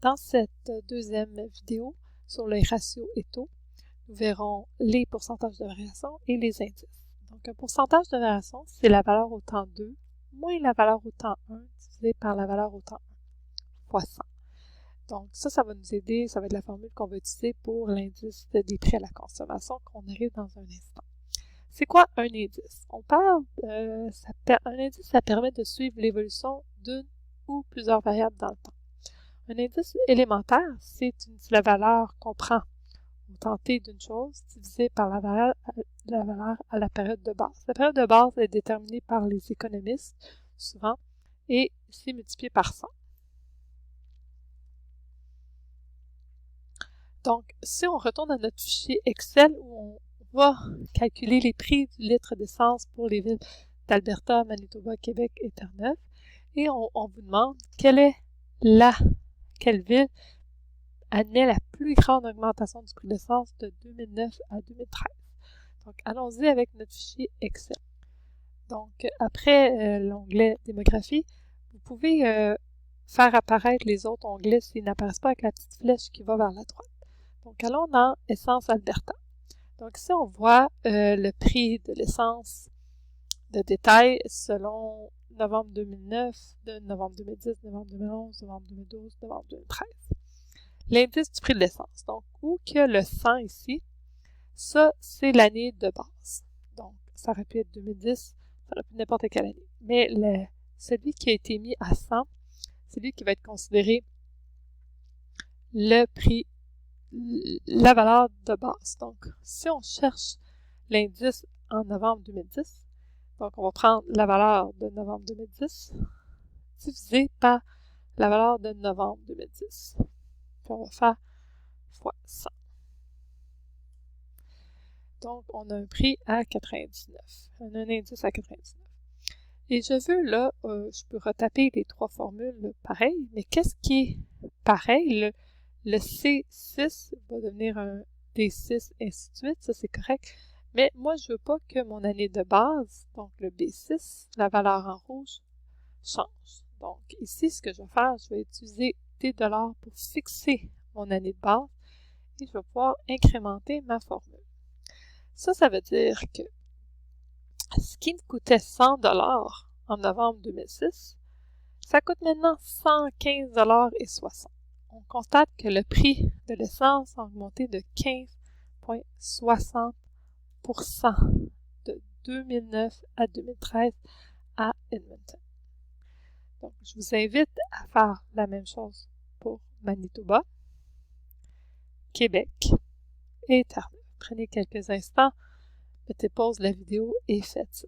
Dans cette deuxième vidéo sur les ratios et taux, nous verrons les pourcentages de variation et les indices. Donc, un pourcentage de variation, c'est la valeur au temps 2 moins la valeur au temps 1 divisé par la valeur au temps 1 fois 100. Donc, ça va nous aider, ça va être la formule qu'on va utiliser pour l'indice des prix à la consommation qu'on arrive dans un instant. C'est quoi un indice? On parle, un indice, ça permet de suivre l'évolution d'une ou plusieurs variables dans le temps. Un indice élémentaire, c'est la valeur qu'on prend au temps t d'une chose divisée par la valeur à la période de base. La période de base est déterminée par les économistes, souvent, et c'est multiplié par 100. Donc, si on retourne à notre fichier Excel où on va calculer les prix du litre d'essence pour les villes d'Alberta, Manitoba, Québec et Terre-Neuve, et on vous demande quelle ville admet la plus grande augmentation du prix de l'essence de 2009 à 2013. Donc, allons-y avec notre fichier Excel. Donc, après l'onglet démographie, vous pouvez faire apparaître les autres onglets s'ils n'apparaissent pas avec la petite flèche qui va vers la droite. Donc, allons dans Essence Alberta. Donc, ici, on voit le prix de l'essence de détail selon novembre 2009, novembre 2010, novembre 2011, novembre 2012, novembre 2013. L'indice du prix de l'essence. Donc, où que le 100 ici, ça, c'est l'année de base. Donc, ça aurait pu être 2010, ça aurait pu être n'importe quelle année. Mais celui qui a été mis à 100, c'est lui qui va être considéré le prix, la valeur de base. Donc, si on cherche l'indice en novembre 2010, donc on va prendre la valeur de novembre 2010 divisé par la valeur de novembre 2010. Puis on va faire fois 100. Donc, on a un prix à 99. On a un indice à 99. Et je veux, là, je peux retaper les trois formules pareilles, mais qu'est-ce qui est pareil? Le C6 va devenir un D6, ainsi de suite, ça c'est correct. Mais moi, je veux pas que mon année de base, donc le B6, la valeur en rouge, change. Donc, ici, ce que je vais faire, je vais utiliser T$ pour fixer mon année de base et je vais pouvoir incrémenter ma formule. Ça veut dire que ce qui me coûtait 100 $ en novembre 2006, ça coûte maintenant 115,60 $. On constate que le prix de l'essence a augmenté de 15,60% de 2009 à 2013 à Edmonton. Donc, je vous invite à faire la même chose pour Manitoba, Québec et Terre-Neuve. Prenez quelques instants, mettez pause la vidéo et faites ça.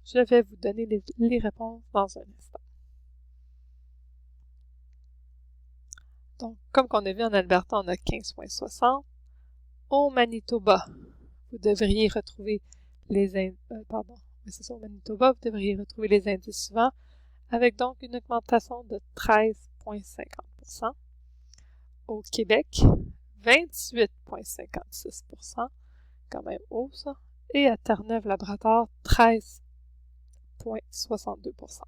Je vais vous donner les réponses dans un instant. Donc, comme on a vu en Alberta, on a 15,60. Au Manitoba, vous devriez retrouver les indices suivants, avec donc une augmentation de 13,50%. Au Québec, 28,56%, quand même haut ça. Et à Terre-Neuve-Labrador, 13,62%.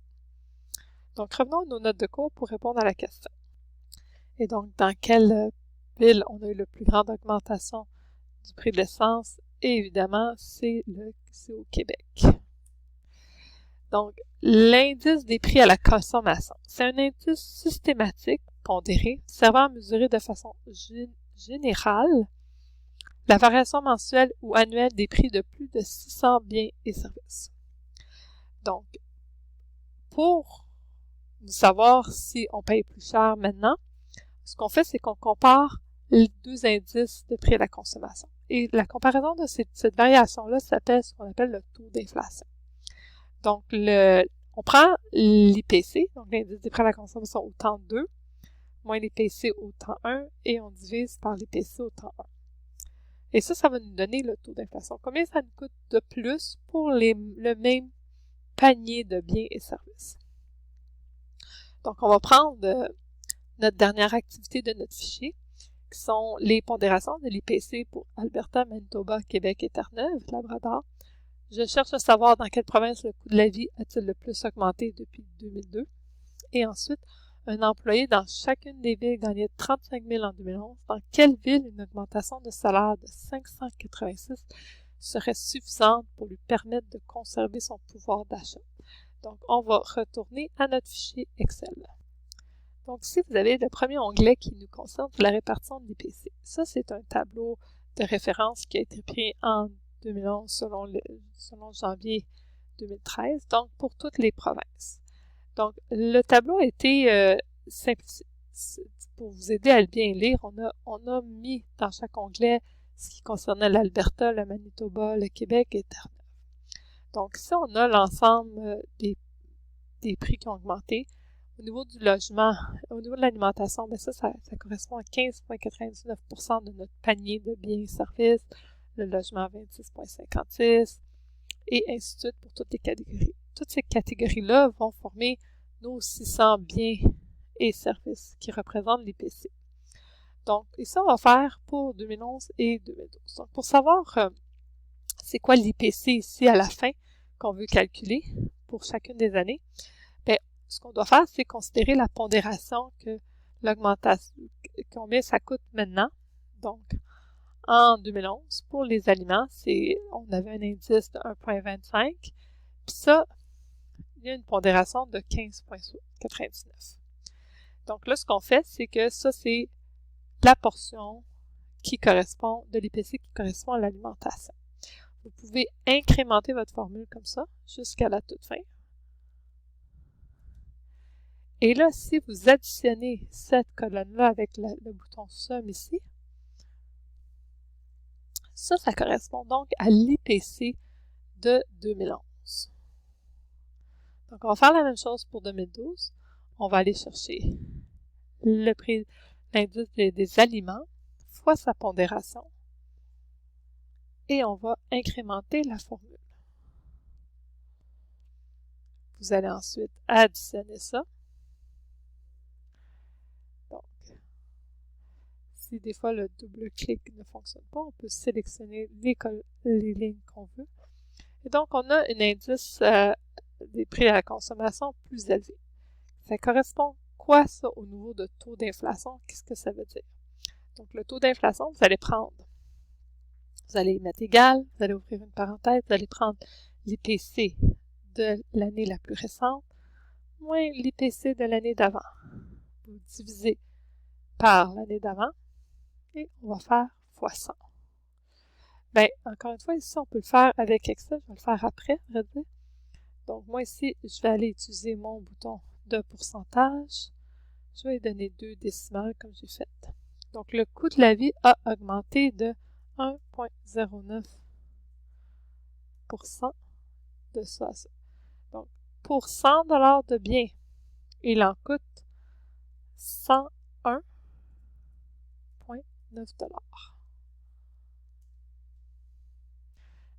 Donc, revenons à nos notes de cours pour répondre à la question. Et donc, dans quelle ville on a eu la plus grande augmentation du prix de l'essence? Et évidemment, c'est au Québec. Donc, l'indice des prix à la consommation. C'est un indice systématique, pondéré, servant à mesurer de façon générale la variation mensuelle ou annuelle des prix de plus de 600 biens et services. Donc, pour savoir si on paye plus cher maintenant, ce qu'on fait, c'est qu'on compare les deux indices de prix à la consommation. Et la comparaison de cette variation-là s'appelle ce qu'on appelle le taux d'inflation. Donc, on prend l'IPC, donc l'indice des prix à la consommation au temps 2, moins l'IPC au temps 1, et on divise par l'IPC au temps 1. Et ça va nous donner le taux d'inflation. Combien ça nous coûte de plus pour le même panier de biens et services? Donc, on va prendre notre dernière activité de notre fichier, qui sont les pondérations de l'IPC pour Alberta, Manitoba, Québec et Terre-Neuve, Labrador. Je cherche à savoir dans quelle province le coût de la vie a-t-il le plus augmenté depuis 2002. Et ensuite, un employé dans chacune des villes gagnait 35 000 en 2011, dans quelle ville une augmentation de salaire de 586 serait suffisante pour lui permettre de conserver son pouvoir d'achat? Donc, on va retourner à notre fichier Excel. Donc, ici, vous avez le premier onglet qui nous concerne, la répartition de l'IPC. Ça, c'est un tableau de référence qui a été pris en 2011 selon janvier 2013, donc pour toutes les provinces. Donc, le tableau a été simplifié. Pour vous aider à le bien lire, on a mis dans chaque onglet ce qui concernait l'Alberta, le Manitoba, le Québec et Terre-Neuve. Donc, ici, on a l'ensemble des prix qui ont augmenté. Au niveau du logement, au niveau de l'alimentation, bien ça correspond à 15,99% de notre panier de biens et services, le logement à 26,56%, et ainsi de suite pour toutes les catégories. Toutes ces catégories-là vont former nos 600 biens et services qui représentent l'IPC. Donc, ici, on va faire pour 2011 et 2012. Donc, pour savoir c'est quoi l'IPC ici à la fin qu'on veut calculer pour chacune des années, bien, ce qu'on doit faire, c'est considérer la pondération que l'augmentation, combien ça coûte maintenant. Donc, en 2011, pour les aliments, on avait un indice de 1,25, puis ça, il y a une pondération de 15,99. Donc là, ce qu'on fait, c'est que ça, c'est la portion qui correspond de l'IPC qui correspond à l'alimentation. Vous pouvez incrémenter votre formule comme ça jusqu'à la toute fin. Et là, si vous additionnez cette colonne-là avec le bouton Somme ici, ça correspond donc à l'IPC de 2011. Donc, on va faire la même chose pour 2012. On va aller chercher le prix, l'indice des aliments fois sa pondération et on va incrémenter la formule. Vous allez ensuite additionner ça. Donc, si des fois le double-clic ne fonctionne pas, on peut sélectionner les lignes qu'on veut. Et donc, on a un indice des prix à la consommation plus élevé. Ça correspond quoi, ça, au niveau de taux d'inflation? Qu'est-ce que ça veut dire? Donc, le taux d'inflation, vous allez mettre égal, vous allez ouvrir une parenthèse, vous allez prendre l'IPC de l'année la plus récente moins l'IPC de l'année d'avant. Vous divisez par l'année d'avant et on va faire fois 100. Bien, encore une fois, ici, on peut le faire avec Excel. Je vais le faire après, à vrai dire. Donc, moi, ici, je vais aller utiliser mon bouton de pourcentage. Je vais lui donner 2 décimales comme j'ai fait. Donc, le coût de la vie a augmenté de 1,09% de ça à ça. Donc, pour 100 $ de biens, il en coûte 101,9 $.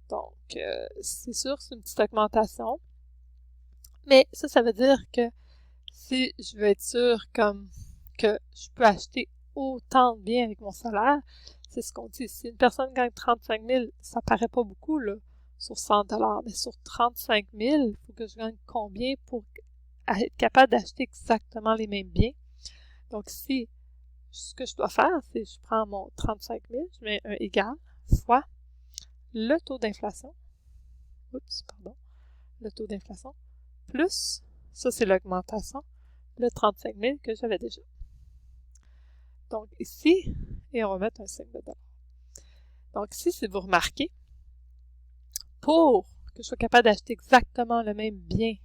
Donc, c'est sûr, c'est une petite augmentation. Mais ça veut dire que si je veux être sûr comme que je peux acheter autant de biens avec mon salaire, c'est ce qu'on dit. Si une personne gagne 35 000, ça paraît pas beaucoup, là, sur 100 $. Mais sur 35 000, il faut que je gagne combien pour être capable d'acheter exactement les mêmes biens? Donc, si ce que je dois faire, c'est je prends mon 35 000, je mets un égal fois le taux d'inflation. Le taux d'inflation plus, ça c'est l'augmentation, le 35 000 que j'avais déjà. Donc ici, et on va mettre un signe de $. Donc ici, si vous remarquez, pour que je sois capable d'acheter exactement le même bien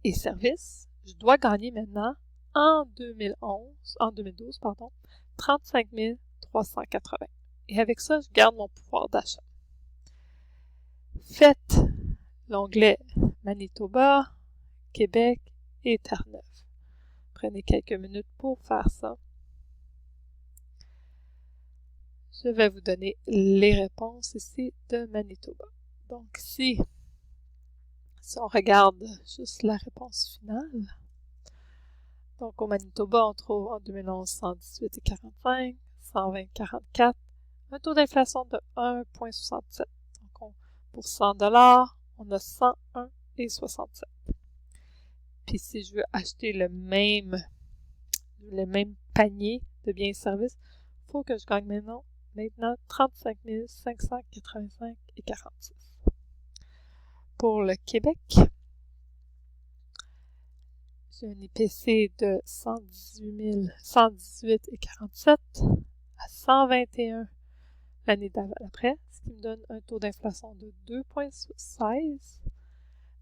et service, je dois gagner maintenant, en 2012, 35 380. Et avec ça, je garde mon pouvoir d'achat. Faites l'onglet Manitoba, Québec et Terre-Neuve. Prenez quelques minutes pour faire ça. Je vais vous donner les réponses ici de Manitoba. Donc si on regarde juste la réponse finale, donc au Manitoba, on trouve en 2011 118,45, 120,44, un taux d'inflation de 1,67. Donc pour 100 $, on a 101,67. Puis Puis si je veux acheter le même panier de biens et services, il faut que je gagne maintenant 35 585,46 $. Pour le Québec, j'ai un IPC de 118,47 à 121 l'année d'après, ce qui me donne un taux d'inflation de 2,16.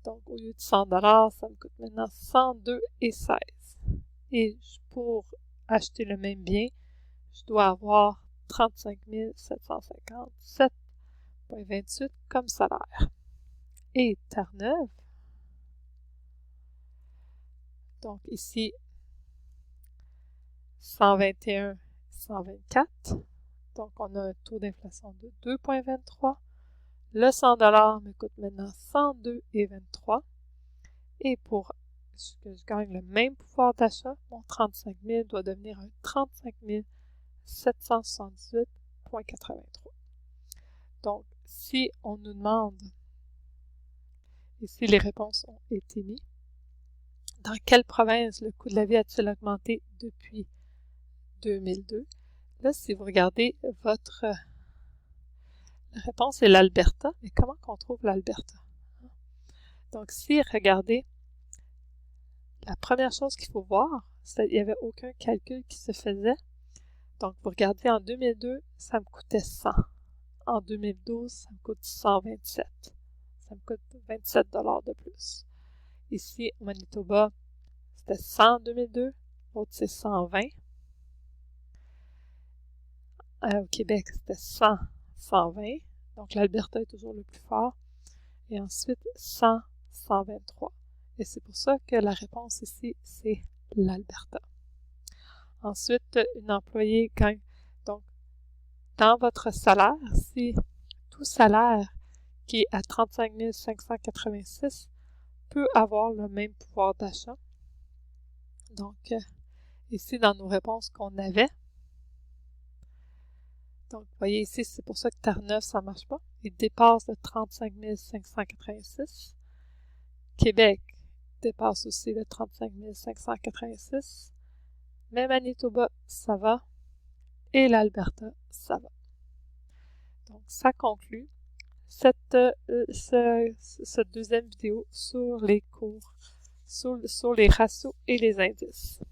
Donc, au lieu de 100 $, ça me coûte maintenant 102,16. Et pour acheter le même bien, je dois avoir 35 757,28 comme salaire. Et Terre-Neuve, donc ici, 121, 124. Donc, on a un taux d'inflation de 2,23. Le 100 $ me coûte maintenant 102,23. Et pour que je gagne le même pouvoir d'achat, mon 35 000 doit devenir un 35 778,83. Donc, si on nous demande, ici les réponses ont été mises, dans quelle province le coût de la vie a-t-il augmenté depuis 2002? Là, si vous regardez la réponse est l'Alberta. Mais comment qu'on trouve l'Alberta? Donc, si regardez, la première chose qu'il faut voir, c'est qu'il n'y avait aucun calcul qui se faisait. Donc, vous regardez, en 2002, ça me coûtait 100. En 2012, ça me coûte 127. Ça me coûte 27 $ de plus. Ici, au Manitoba, c'était 100 en 2002. L'autre, c'est 120. Au Québec, c'était 100, 120. Donc, l'Alberta est toujours le plus fort. Et ensuite, 100, 123. Et c'est pour ça que la réponse ici, c'est l'Alberta. Ensuite, une employée gagne. Donc, dans votre salaire, si tout salaire qui est à 35 586 peut avoir le même pouvoir d'achat. Donc, ici, dans nos réponses qu'on avait, donc, vous voyez ici, c'est pour ça que Terre-Neuve, ça ne marche pas. Il dépasse le 35 586. Québec dépasse aussi le 35 586. Mais Manitoba, ça va. Et l'Alberta, ça va. Donc, ça conclut cette deuxième vidéo sur les cours, sur les ratios et les indices.